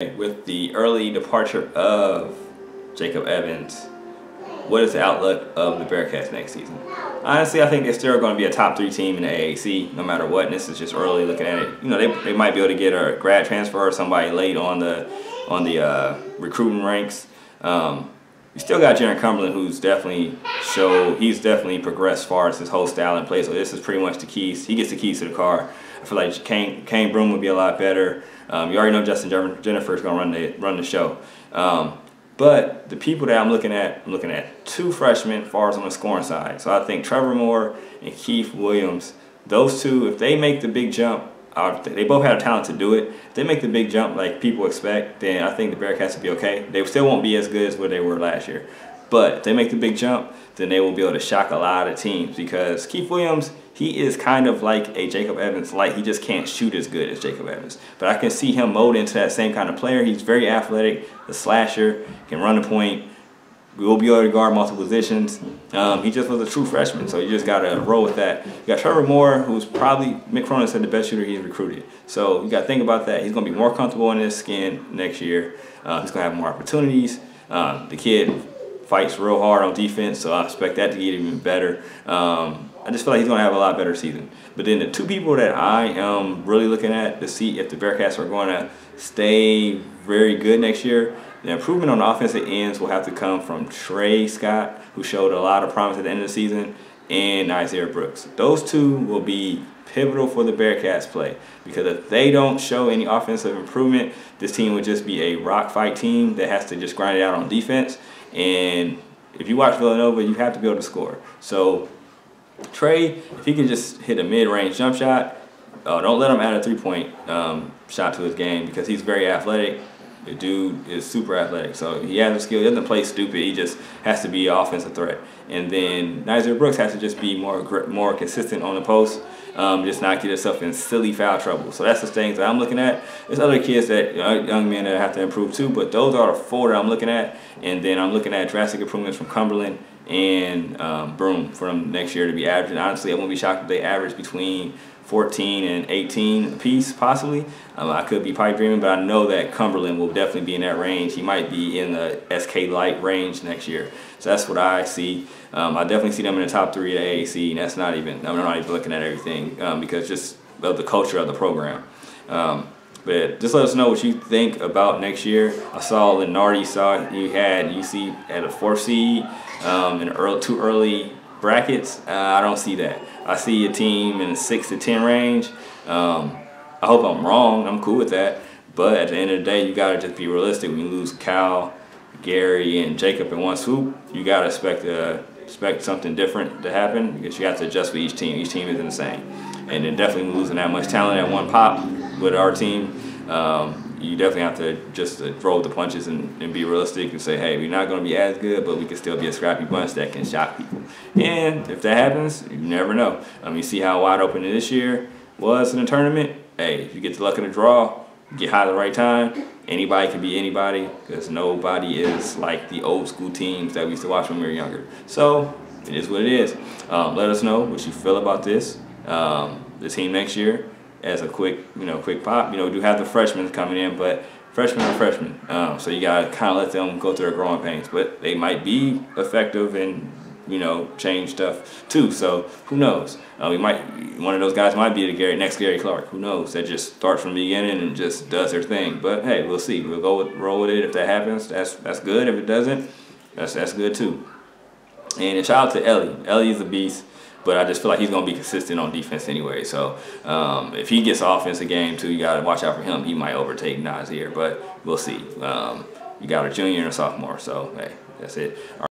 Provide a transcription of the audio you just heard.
With the early departure of Jacob Evans, what is the outlook of the Bearcats next season? Honestly, I think they're still going to be a top 3 team in the AAC, no matter what. And this is just early looking at it. You know, they might be able to get a grad transfer or somebody late on the recruiting ranks. You still got Jaron Cumberland, who's definitely he's definitely progressed as far as his whole style and play. So this is pretty much the keys. He gets the keys to the car. I feel like Kane Broome would be a lot better. You already know Justin Jennifer is going to run the show. But the people that I'm looking at 2 freshmen as far as on the scoring side. So I think Trevor Moore and Keith Williams, those 2, if they make the big jump, they both have the talent to do it. If they make the big jump like people expect, then I think the Bearcats will be okay. They still won't be as good as what they were last year. But if they make the big jump, then they will be able to shock a lot of teams, because Keith Williams, he is kind of like a Jacob Evans light. He just can't shoot as good as Jacob Evans. But I can see him mold into that same kind of player. He's very athletic, a slasher, can run the point, will be able to guard multiple positions. He just was a true freshman, so you just got to roll with that. You got Trevor Moore, who's probably, Mick Cronin said, the best shooter he's recruited. So you got to think about that. He's going to be more comfortable in his skin next year. He's going to have more opportunities. The kid fights real hard on defense, so I expect that to get even better. I just feel like he's going to have a lot better season. But then the 2 people that I am really looking at to see if the Bearcats are going to stay very good next year, the improvement on the offensive ends will have to come from Trey Scott, who showed a lot of promise at the end of the season, and Isaiah Brooks. Those 2 will be pivotal for the Bearcats play, because if they don't show any offensive improvement, this team would just be a rock fight team that has to just grind it out on defense. And if you watch Villanova, you have to be able to score. So Trey, if he can just hit a mid-range jump shot, don't let him add a 3-point shot to his game, because he's very athletic. The dude is super athletic, so he has the skill. He doesn't play stupid. He just has to be an offensive threat. And then Isaiah Brooks has to just be more consistent on the post, just not get himself in silly foul trouble. So that's the things that I'm looking at. There's other kids that, young men, that have to improve too, but those are the 4 that I'm looking at. And then I'm looking at drastic improvements from Cumberland and Broome for them next year to be averaging. Honestly, I won't be shocked if they average between 14 and 18 apiece, possibly. I could be pipe dreaming, but I know that Cumberland will definitely be in that range. He might be in the SK Light range next year. So that's what I see. I definitely see them in the top 3 of the AAC, and that's not even, I'm not even looking at everything because just of the culture of the program. But just let us know what you think about next year. I saw Lenardi you had UC at a 4th seed in 2 early brackets. I don't see that. I see a team in the 6 to 10 range. I hope I'm wrong. I'm cool with that. But at the end of the day, you gotta just be realistic. When you lose Cal, Gary, and Jacob in one swoop, you gotta expect something different to happen, because you have to adjust for each team. Each team isn't the same. And then definitely losing that much talent at one pop with our team, you definitely have to just roll the punches and be realistic and say, hey, we're not going to be as good, but we can still be a scrappy bunch that can shock people. And if that happens, you never know. You see how wide open this year was in the tournament. Hey, if you get the luck of the draw, get hot at the right time, anybody can be anybody, because nobody is like the old school teams that we used to watch when we were younger. So it is what it is. Let us know what you feel about this. The team next year, as a quick pop. We do have the freshmen coming in, but freshmen are freshmen. So you gotta kind of let them go through their growing pains. But they might be effective and change stuff too. So who knows? One of those guys might be the next Gary Clark. Who knows? That just starts from the beginning and just does their thing. But hey, we'll see. We'll roll with it. If that happens, that's good. If it doesn't, that's good too. And shout out to Ellie. Ellie is a beast. But I just feel like he's going to be consistent on defense anyway. So if he gets offensive game too, you got to watch out for him. He might overtake Nas here, but we'll see. You got a junior and a sophomore, so hey, that's it.